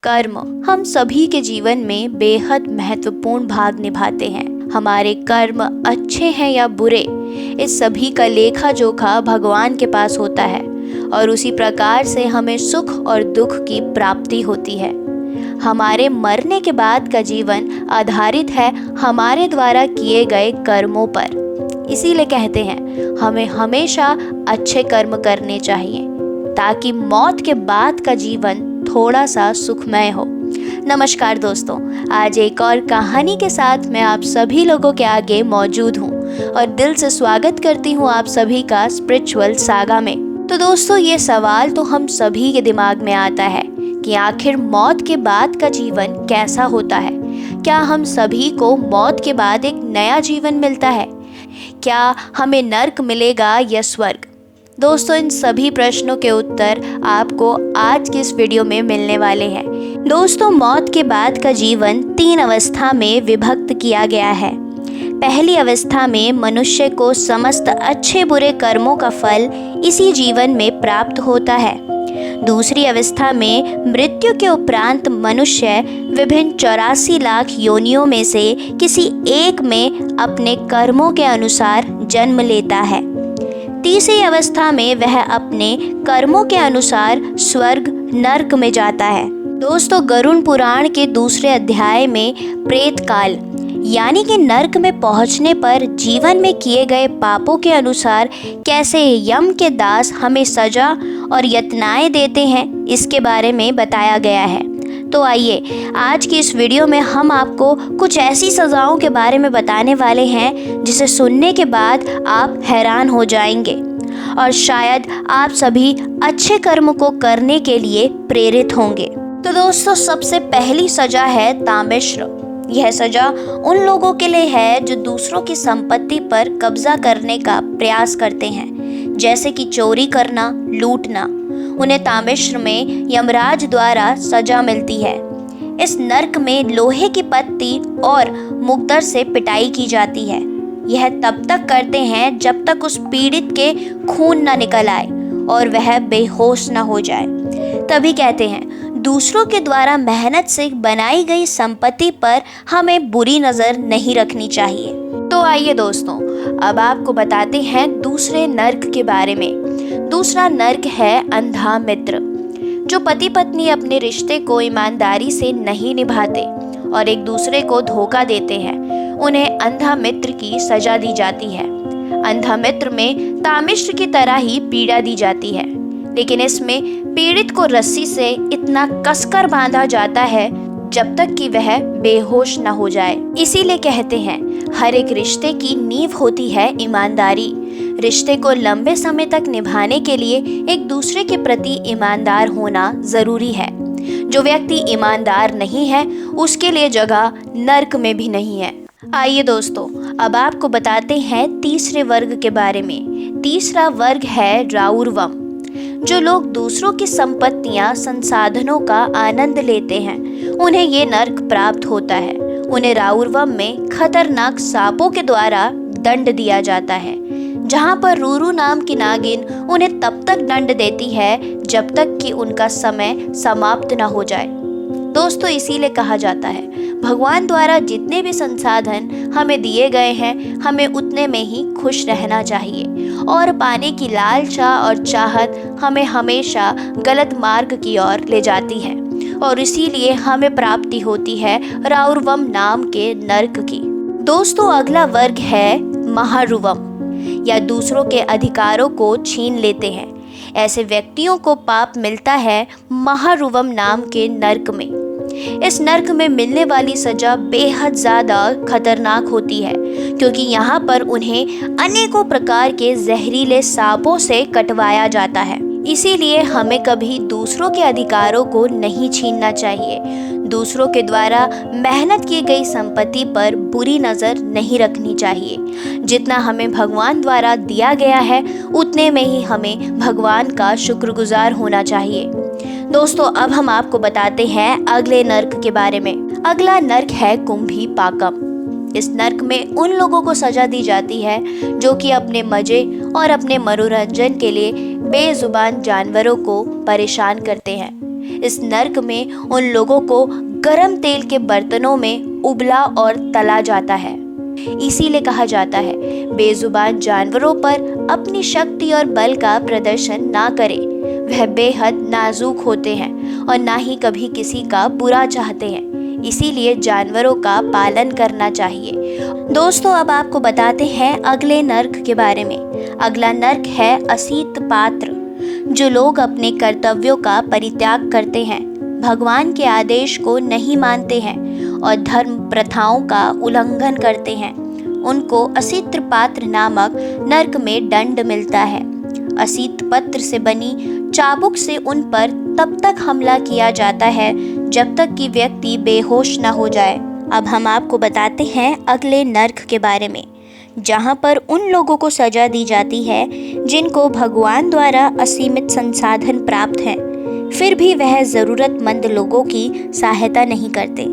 कर्म हम सभी के जीवन में बेहद महत्वपूर्ण भाग निभाते हैं। हमारे कर्म अच्छे हैं या बुरे, इस सभी का लेखा जोखा भगवान के पास होता है और उसी प्रकार से हमें सुख और दुख की प्राप्ति होती है। हमारे मरने के बाद का जीवन आधारित है हमारे द्वारा किए गए कर्मों पर। इसीलिए कहते हैं हमें हमेशा अच्छे कर्म करने चाहिए ताकि मौत के बाद का जीवन थोड़ा सा सुखमय हो। नमस्कार दोस्तों, आज एक और कहानी के साथ मैं आप सभी लोगों के आगे मौजूद हूँ और दिल से स्वागत करती हूँ आप सभी का स्पिरिचुअल सागा में। तो दोस्तों, ये सवाल तो हम सभी के दिमाग में आता है कि आखिर मौत के बाद का जीवन कैसा होता है। क्या हम सभी को मौत के बाद एक नया जीवन मिलता है? क्या हमें नर्क मिलेगा या स्वर्ग? दोस्तों, इन सभी प्रश्नों के उत्तर आपको आज की इस वीडियो में मिलने वाले हैं। दोस्तों, मौत के बाद का जीवन 3 अवस्था में विभक्त किया गया है। पहली अवस्था में मनुष्य को समस्त अच्छे बुरे कर्मों का फल इसी जीवन में प्राप्त होता है। दूसरी अवस्था में मृत्यु के उपरांत मनुष्य विभिन्न 84 लाख योनियों में से किसी एक में अपने कर्मों के अनुसार जन्म लेता है। तीसरी अवस्था में वह अपने कर्मों के अनुसार स्वर्ग नर्क में जाता है। दोस्तों, गरुड़ पुराण के दूसरे अध्याय में प्रेत काल यानी कि नर्क में पहुंचने पर जीवन में किए गए पापों के अनुसार कैसे यम के दास हमें सजा और यातनाएं देते हैं, इसके बारे में बताया गया है। तो आइए आज की इस वीडियो में हम आपको कुछ ऐसी सज़ाओं के बारे में बताने वाले हैं जिसे सुनने के बाद आप हैरान हो जाएंगे और शायद आप सभी अच्छे कर्म को करने के लिए प्रेरित होंगे। तो दोस्तों, सबसे पहली सज़ा है तामिश्र। यह सज़ा उन लोगों के लिए है जो दूसरों की संपत्ति पर कब्जा करने का प्रयास करते हैं, जैसे कि चोरी करना, लूटना। उन्हें तामिश्र में यमराज द्वारा सजा मिलती है। इस नर्क में लोहे की पत्ती और मुक्तर से पिटाई की जाती है। यह तब तक करते हैं जब तक उस पीड़ित के खून न निकल आए और वह बेहोश न हो जाए। तभी कहते हैं दूसरों के द्वारा मेहनत से बनाई गई संपत्ति पर हमें बुरी नज़र नहीं रखनी चाहिए। तो आइए दोस्तों, अब आपको बताते हैं दूसरे नर्क के बारे में। दूसरा नर्क है अंधा मित्र। जो पति पत्नी अपने रिश्ते को ईमानदारी से नहीं निभाते और एक दूसरे को धोखा देते हैं, उन्हें अंधा मित्र की सजा दी जाती है। अंधा मित्र में तामिश्र की तरह ही पीड़ा दी जाती है, लेकिन इसमें पीड़ित को रस्सी से इतना कसकर बांधा जाता है जब तक कि वह बेहोश न हो जाए। इसीलिए कहते हैं हर एक रिश्ते की नींव होती है ईमानदारी। रिश्ते को लंबे समय तक निभाने के लिए एक दूसरे के प्रति ईमानदार होना जरूरी है। जो व्यक्ति ईमानदार नहीं है उसके लिए जगह नर्क में भी नहीं है। आइए दोस्तों, अब आपको बताते हैं तीसरे वर्ग के बारे में। तीसरा वर्ग है राउरवम। जो लोग दूसरों की संपत्तियां, संसाधनों का आनंद लेते हैं, उन्हें ये नर्क प्राप्त होता है। उन्हें राउरवम में खतरनाक सांपों के द्वारा दंड दिया जाता है, जहाँ पर रूरू नाम की नागिन उन्हें तब तक दंड देती है जब तक कि उनका समय समाप्त न हो जाए। दोस्तों, इसीलिए कहा जाता है भगवान द्वारा जितने भी संसाधन हमें दिए गए हैं, हमें उतने में ही खुश रहना चाहिए और पाने की लालसा और चाहत हमें हमेशा गलत मार्ग की ओर ले जाती है और इसीलिए हमें प्राप्ति होती है राउरवम नाम के नर्क की। दोस्तों, अगला वर्ग है महारुवम या दूसरों के अधिकारों को छीन लेते हैं। ऐसे व्यक्तियों को पाप मिलता है महारुवम नाम के नर्क में। इस नर्क में मिलने वाली सजा बेहद ज़्यादा खतरनाक होती है, क्योंकि यहाँ पर उन्हें अनेकों प्रकार के जहरीले सांपों से कटवाया जाता है। इसीलिए हमें कभी दूसरों के अधिकारों को नहीं छीनना चाहिए। दूसरों के द्वारा मेहनत की गई संपत्ति पर बुरी नज़र नहीं रखनी चाहिए। जितना हमें भगवान द्वारा दिया गया है उतने में ही हमें भगवान का शुक्रगुजार होना चाहिए। दोस्तों, अब हम आपको बताते हैं अगले नर्क के बारे में। अगला नर्क है कुंभी पाकम। इस नर्क में उन लोगों को सजा दी जाती है जो कि अपने मज़े और अपने मनोरंजन के लिए बेजुबान जानवरों को परेशान करते हैं। इस नर्क में उन लोगों को गरम तेल के बर्तनों में उबला और तला जाता है। इसीलिए कहा जाता है बेजुबान जानवरों पर अपनी शक्ति और बल का प्रदर्शन ना करें। वह बेहद नाजुक होते हैं और ना ही कभी किसी का बुरा चाहते हैं। इसीलिए जानवरों का पालन करना चाहिए। दोस्तों, अब आपको बताते हैं अगले नर्क के बारे में। अगला नर्क है असित पात्र। जो लोग अपने कर्तव्यों का परित्याग करते हैं, भगवान के आदेश को नहीं मानते हैं और धर्म प्रथाओं का उल्लंघन करते हैं, उनको असित पात्र नामक नर्क में दंड मिलता है। असित पत्र से बनी चाबुक से उन पर तब तक हमला किया जाता है जब तक कि व्यक्ति बेहोश न हो जाए। अब हम आपको बताते हैं अगले नर्क के बारे में, जहाँ पर उन लोगों को सजा दी जाती है जिनको भगवान द्वारा असीमित संसाधन प्राप्त हैं, फिर भी वह ज़रूरतमंद लोगों की सहायता नहीं करते।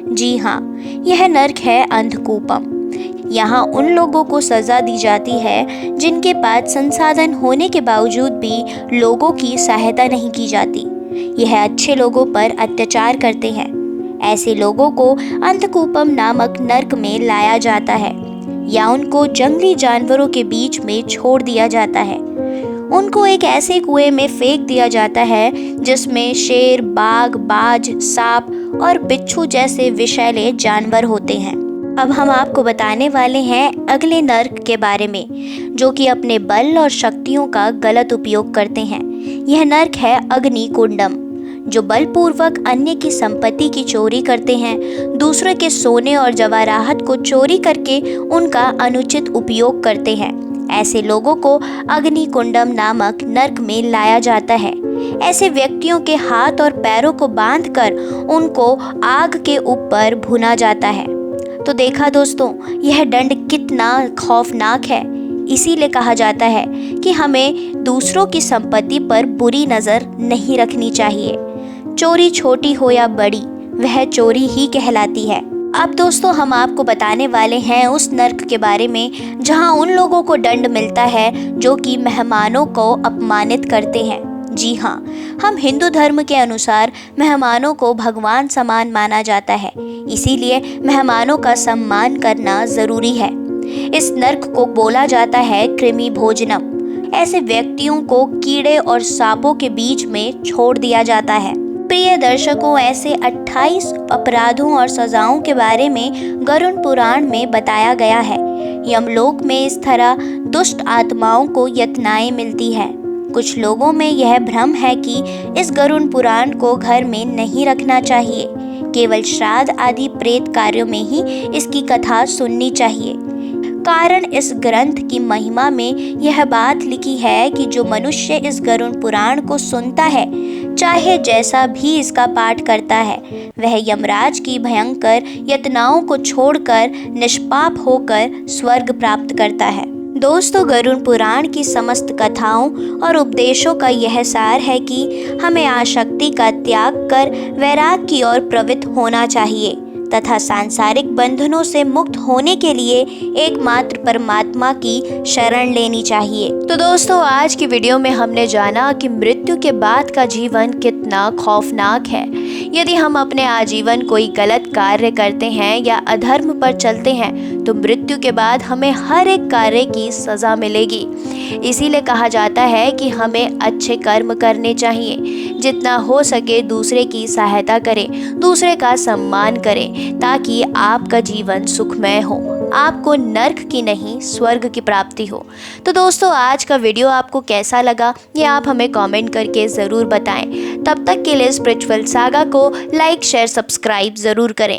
जी हाँ, यह नर्क है अंधकूपम। यहाँ उन लोगों को सज़ा दी जाती है जिनके पास संसाधन होने के बावजूद भी लोगों की सहायता नहीं की जाती। यह अच्छे लोगों पर अत्याचार करते हैं। ऐसे लोगों को अंधकूपम नामक नर्क में लाया जाता है या उनको जंगली जानवरों के बीच में छोड़ दिया जाता है। उनको एक ऐसे कुएं में फेंक दिया जाता है जिसमें शेर, बाघ, बाज, सांप और बिच्छू जैसे विषैले जानवर होते हैं। अब हम आपको बताने वाले हैं अगले नर्क के बारे में, जो कि अपने बल और शक्तियों का गलत उपयोग करते हैं। यह नर्क है अग्नि कुंडम। जो बलपूर्वक अन्य की संपत्ति की चोरी करते हैं, दूसरे के सोने और जवाहरात को चोरी करके उनका अनुचित उपयोग करते हैं, ऐसे लोगों को अग्नि कुंडम नामक नर्क में लाया जाता है। ऐसे व्यक्तियों के हाथ और पैरों को बांधकर उनको आग के ऊपर भुना जाता है। तो देखा दोस्तों, यह दंड कितना खौफनाक है। इसीलिए कहा जाता है कि हमें दूसरों की संपत्ति पर बुरी नज़र नहीं रखनी चाहिए। चोरी छोटी हो या बड़ी, वह चोरी ही कहलाती है। अब दोस्तों, हम आपको बताने वाले हैं उस नर्क के बारे में जहां उन लोगों को दंड मिलता है जो कि मेहमानों को अपमानित करते हैं। जी हाँ, हम हिंदू धर्म के अनुसार मेहमानों को भगवान समान माना जाता है। इसीलिए मेहमानों का सम्मान करना ज़रूरी है। इस नर्क को बोला जाता है कृमि भोजनम। ऐसे व्यक्तियों को कीड़े और सांपों के बीच में छोड़ दिया जाता है। प्रिय दर्शकों, ऐसे 28 अपराधों और सजाओं के बारे में गरुड़ पुराण में बताया गया है। यमलोक में इस तरह दुष्ट आत्माओं को यातनाएं मिलती है। कुछ लोगों में यह भ्रम है कि इस गरुड़ पुराण को घर में नहीं रखना चाहिए, केवल श्राद्ध आदि प्रेत कार्यों में ही इसकी कथा सुननी चाहिए। कारण इस ग्रंथ की महिमा में यह बात लिखी है कि जो मनुष्य इस गरुड़ पुराण को सुनता है, चाहे जैसा भी इसका पाठ करता है, वह यमराज की भयंकर यातनाओं को छोड़कर निष्पाप होकर स्वर्ग प्राप्त करता है। दोस्तों, गरुड़ पुराण की समस्त कथाओं और उपदेशों का यह सार है कि हमें आसक्ति का त्याग कर वैराग की ओर प्रवृत्त होना चाहिए तथा सांसारिक बंधनों से मुक्त होने के लिए एकमात्र परमात्मा की शरण लेनी चाहिए। तो दोस्तों, आज की वीडियो में हमने जाना कि मृत्यु के बाद का जीवन कितना खौफनाक है। यदि हम अपने आजीवन कोई गलत कार्य करते हैं या अधर्म पर चलते हैं तो मृत्यु के बाद हमें हर एक कार्य की सज़ा मिलेगी। इसीलिए कहा जाता है कि हमें अच्छे कर्म करने चाहिए। जितना हो सके दूसरे की सहायता करें, दूसरे का सम्मान करें, ताकि आपका जीवन सुखमय हो, आपको नर्क की नहीं स्वर्ग की प्राप्ति हो। तो दोस्तों, आज का वीडियो आपको कैसा लगा ये आप हमें कमेंट करके ज़रूर बताएं। तब तक के लिए स्पिरिचुअल सागा को लाइक, शेयर, सब्सक्राइब ज़रूर करें।